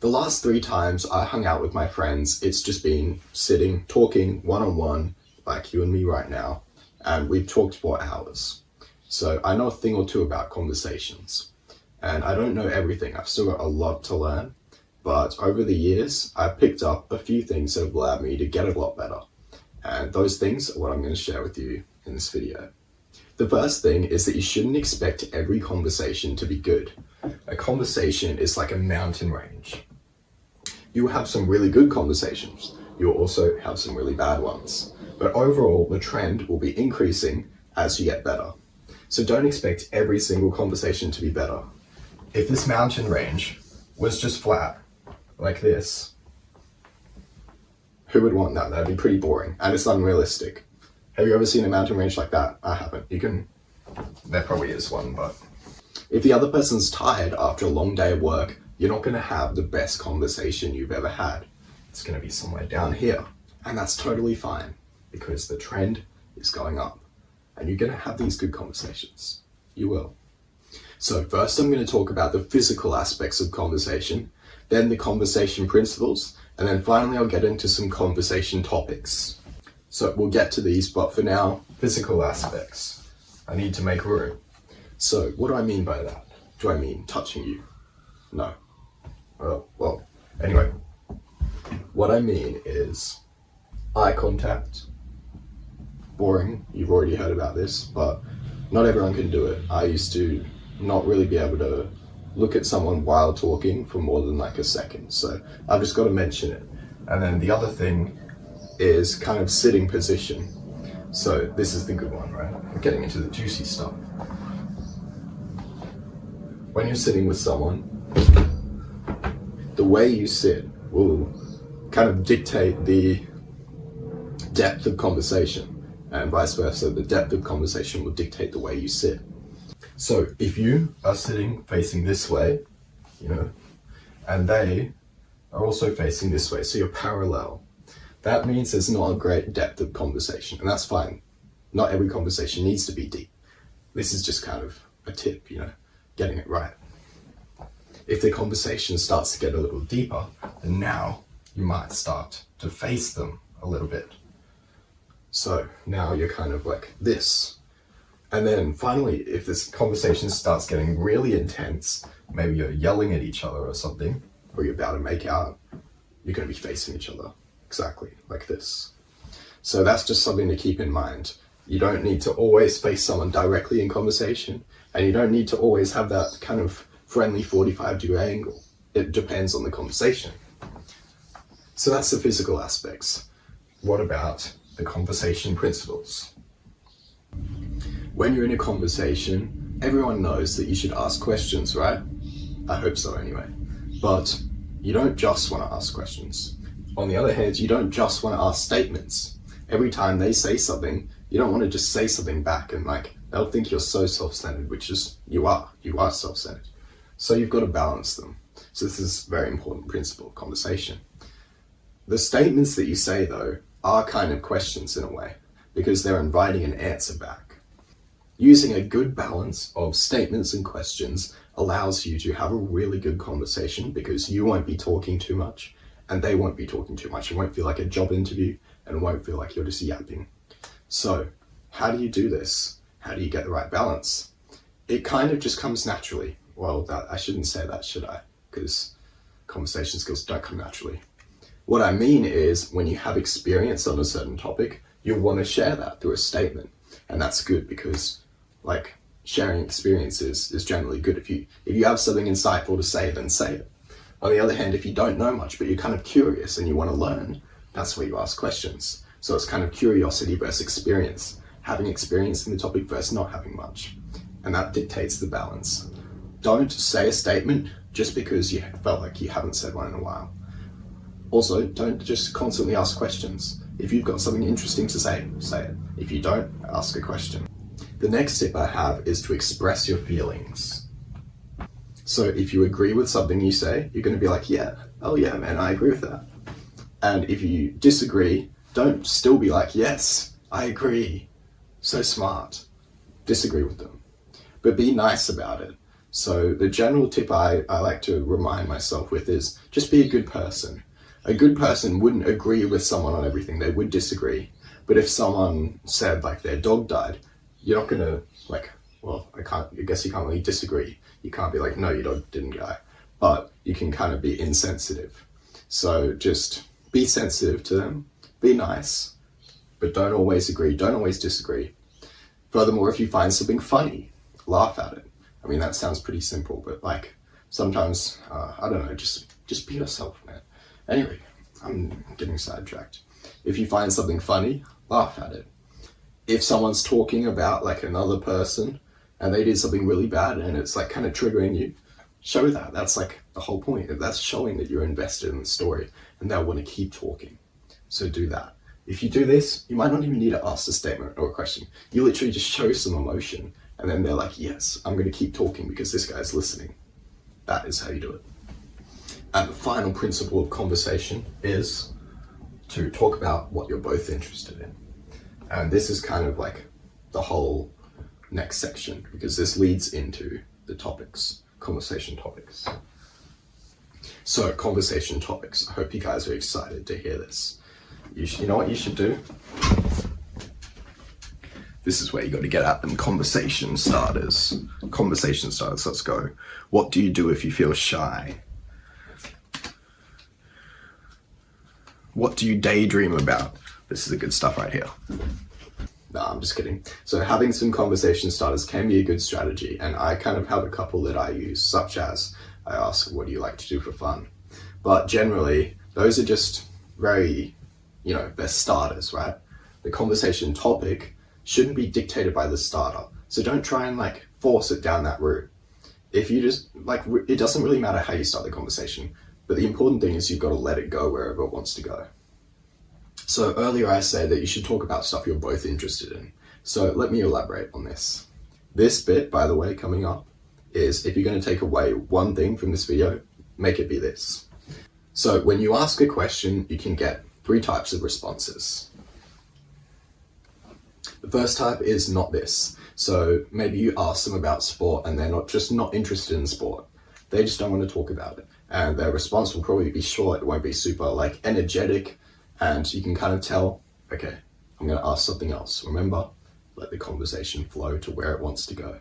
The last 3 times I hung out with my friends, it's just been sitting, talking one-on-one, like you and me right now, and we've talked for hours. So I know a thing or two about conversations, and I don't know everything. I've still got a lot to learn, but over the years, I've picked up a few things that have allowed me to get a lot better. And those things are what I'm going to share with you in this video. The first thing is that you shouldn't expect every conversation to be good. A conversation is like a mountain range. You will have some really good conversations. You will also have some really bad ones. But overall, the trend will be increasing as you get better. So don't expect every single conversation to be better. If this mountain range was just flat, like this, who would want that? That'd be pretty boring, and it's unrealistic. Have you ever seen a mountain range like that? I haven't. There probably is one, but if the other person's tired after a long day of work, you're not going to have the best conversation you've ever had. It's going to be somewhere down here, and that's totally fine because the trend is going up, and you're going to have these good conversations. You will. So first I'm going to talk about the physical aspects of conversation, then the conversation principles, and then finally I'll get into some conversation topics. So we'll get to these, but for now, physical aspects. I need to make room. So what do I mean by that? Do I mean touching you? No. Well, anyway. What I mean is eye contact. Boring, you've already heard about this, but not everyone can do it. I used to not really be able to look at someone while talking for more than like a second, so I've just got to mention it. And then the other thing is kind of sitting position. So this is the good one, right? We're getting into the juicy stuff. When you're sitting with someone, the way you sit will kind of dictate the depth of conversation, and vice versa. The depth of conversation will dictate the way you sit. So if you are sitting facing this way, and they are also facing this way, so you're parallel, that means there's not a great depth of conversation, and that's fine. Not every conversation needs to be deep. This is just kind of a tip, getting it right. If the conversation starts to get a little deeper, then now you might start to face them a little bit. So now you're kind of like this. And then finally, if this conversation starts getting really intense, maybe you're yelling at each other or something, or you're about to make out, you're going to be facing each other. Exactly, like this. So that's just something to keep in mind. You don't need to always face someone directly in conversation, and you don't need to always have that kind of friendly 45-degree angle. It depends on the conversation. So that's the physical aspects. What about the conversation principles? When you're in a conversation, everyone knows that you should ask questions, right? I hope so anyway. But you don't just want to ask questions. On the other hand, you don't just want to ask statements. Every time they say something, you don't want to just say something back and they'll think you're so self-centered, which is, you are self-centered. So you've got to balance them. So this is a very important principle of conversation. The statements that you say though are kind of questions in a way, because they're inviting an answer back. Using a good balance of statements and questions allows you to have a really good conversation because you won't be talking too much and they won't be talking too much. It won't feel like a job interview and it won't feel like you're just yapping. So how do you do this? How do you get the right balance? It kind of just comes naturally. Well, I shouldn't say that, should I? Because conversation skills don't come naturally. What I mean is when you have experience on a certain topic, you'll want to share that through a statement. And that's good because sharing experiences is generally good. If you have something insightful to say, then say it. On the other hand, if you don't know much, but you're kind of curious and you want to learn, that's where you ask questions. So it's kind of curiosity versus experience. Having experience in the topic versus not having much. And that dictates the balance. Don't say a statement just because you felt like you haven't said one in a while. Also, don't just constantly ask questions. If you've got something interesting to say, say it. If you don't, ask a question. The next tip I have is to express your feelings. So if you agree with something you say, you're going to be like, yeah, oh yeah, man, I agree with that. And if you disagree, don't still be like, yes, I agree. So smart. Disagree with them. But be nice about it. So the general tip I like to remind myself with is just be a good person. A good person wouldn't agree with someone on everything, they would disagree. But if someone said like their dog died, you're not gonna like, well, I guess you can't really disagree. You can't be like, no, your dog didn't die. But you can kind of be insensitive. So just be sensitive to them, be nice, but don't always agree, don't always disagree. Furthermore, if you find something funny, laugh at it. I mean, that sounds pretty simple, but like sometimes, I don't know, just be yourself, man. Anyway, I'm getting sidetracked. If you find something funny, laugh at it. If someone's talking about like another person and they did something really bad and it's like kind of triggering you, show that. That's like the whole point. That's showing that you're invested in the story and they'll want to keep talking. So do that. If you do this, you might not even need to ask a statement or a question. You literally just show some emotion and then they're like, yes, I'm going to keep talking because this guy's listening. That is how you do it. And the final principle of conversation is to talk about what you're both interested in. And this is kind of like the whole next section because this leads into the topics, conversation topics. So conversation topics. I hope you guys are excited to hear this. You know what you should do? This is where you got to get at them conversation starters. Conversation starters, let's go. What do you do if you feel shy? What do you daydream about? This is the good stuff right here. No, I'm just kidding. So having some conversation starters can be a good strategy, and I kind of have a couple that I use, such as I ask, what do you like to do for fun? But generally, those are just very, they're starters, right? The conversation topic shouldn't be dictated by the starter. So don't try and like force it down that route. If you just it doesn't really matter how you start the conversation, but the important thing is you've got to let it go wherever it wants to go. So earlier I said that you should talk about stuff you're both interested in. So let me elaborate on this. This bit, by the way, coming up is if you're going to take away one thing from this video, make it be this. So when you ask a question, you can get 3 types of responses. The first type is not this. So maybe you ask them about sport and they're not interested in sport. They just don't want to talk about it. And their response will probably be short. It won't be super like energetic. And you can kind of tell, okay, I'm going to ask something else. Remember, let the conversation flow to where it wants to go.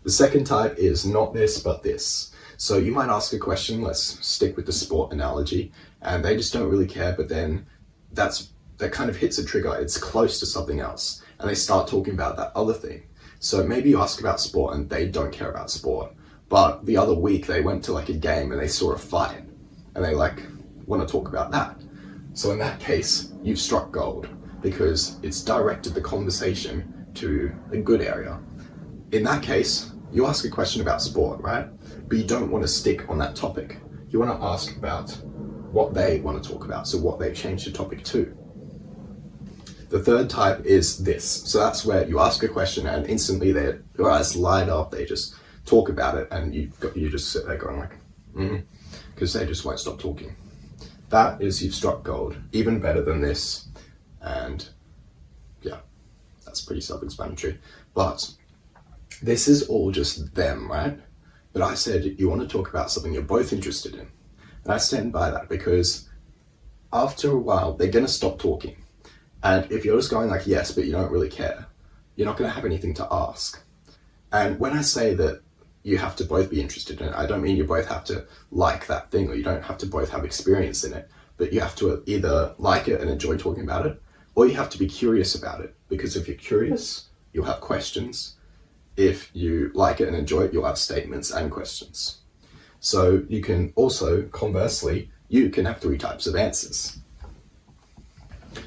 The second type is not this, but this. So you might ask a question, let's stick with the sport analogy, and they just don't really care, but then that kind of hits a trigger. It's close to something else, and they start talking about that other thing. So maybe you ask about sport and they don't care about sport, but the other week they went to like a game and they saw a fight, and they like want to talk about that. So in that case, you've struck gold because it's directed the conversation to a good area. In that case, you ask a question about sport, right? But you don't want to stick on that topic. You want to ask about what they want to talk about, so what they've changed the topic to. The third type is this. So that's where you ask a question and instantly their eyes light up, they just talk about it, and you just sit there going like, because they just won't stop talking. That is, you've struck gold. Even better than this. And yeah, that's pretty self-explanatory. But this is all just them, right? But I said you want to talk about something you're both interested in. And I stand by that because after a while, they're going to stop talking. And if you're just going like, yes, but you don't really care, you're not going to have anything to ask. And when I say that you have to both be interested in it, I don't mean you both have to like that thing, or you don't have to both have experience in it, but you have to either like it and enjoy talking about it, or you have to be curious about it. Because if you're curious, you'll have questions. If you like it and enjoy it, you'll have statements and questions. So you can also, conversely, you can have 3 types of answers.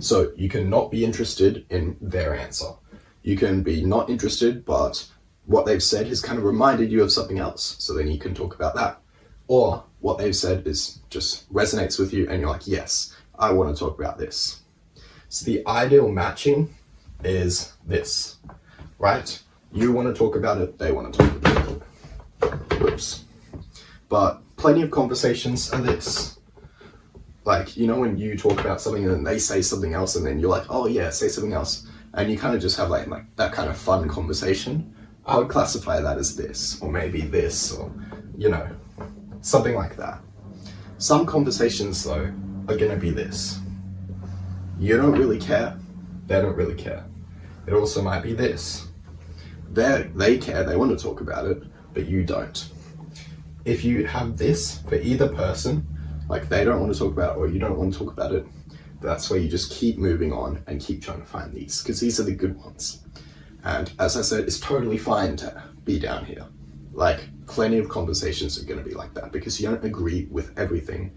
So you can not be interested in their answer. You can be not interested, but what they've said has kind of reminded you of something else. So then you can talk about that. Or what they've said is just resonates with you and you're like, yes, I want to talk about this. So the ideal matching is this, right? You want to talk about it, they want to talk about it. Whoops. But plenty of conversations are this. Like, when you talk about something and then they say something else and then you're like, oh yeah, say something else. And you kind of just have like that kind of fun conversation. I would classify that as this, or maybe this, or, you know, something like that. Some conversations, though, are gonna be this. You don't really care, they don't really care. It also might be this. They care, they want to talk about it, but you don't. If you have this for either person, like they don't want to talk about it or you don't want to talk about it, that's where you just keep moving on and keep trying to find these, because these are the good ones. And as I said, it's totally fine to be down here. Like, plenty of conversations are going to be like that because you don't agree with everything,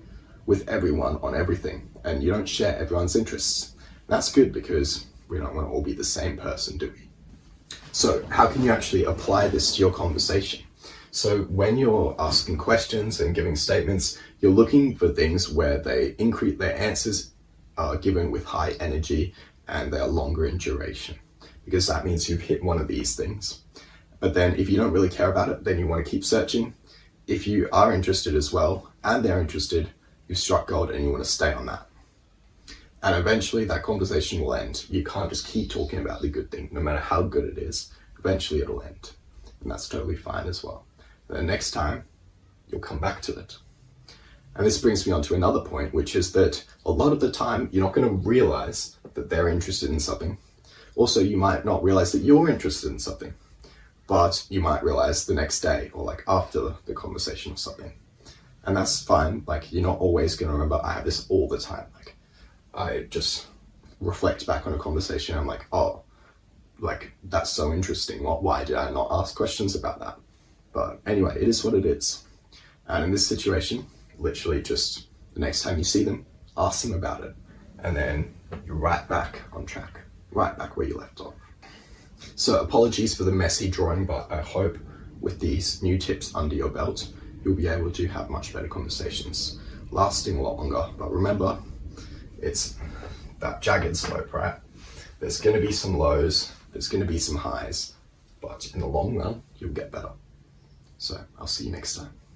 with everyone on everything, and you don't share everyone's interests. That's good because we don't want to all be the same person, do we? So how can you actually apply this to your conversation? So when you're asking questions and giving statements, you're looking for things where they increase, their answers are given with high energy and they are longer in duration, because that means you've hit one of these things. But then if you don't really care about it, then you want to keep searching. If you are interested as well and they're interested, you've struck gold and you want to stay on that. And eventually that conversation will end. You can't just keep talking about the good thing, no matter how good it is. Eventually it'll end. And that's totally fine as well. The next time, you'll come back to it. And this brings me on to another point, which is that a lot of the time, you're not going to realize that they're interested in something. Also, you might not realize that you're interested in something, but you might realize the next day or like after the conversation or something. And that's fine. Like, you're not always going to remember, I have this all the time. Like, I just reflect back on a conversation. I'm like, oh, like, that's so interesting. Why did I not ask questions about that? But anyway, it is what it is. And in this situation, literally just the next time you see them, ask them about it. And then you're right back on track, right back where you left off. So apologies for the messy drawing, but I hope with these new tips under your belt, you'll be able to have much better conversations, lasting a lot longer. But remember, it's that jagged slope, right? There's going to be some lows, there's going to be some highs, but in the long run, you'll get better. So I'll see you next time.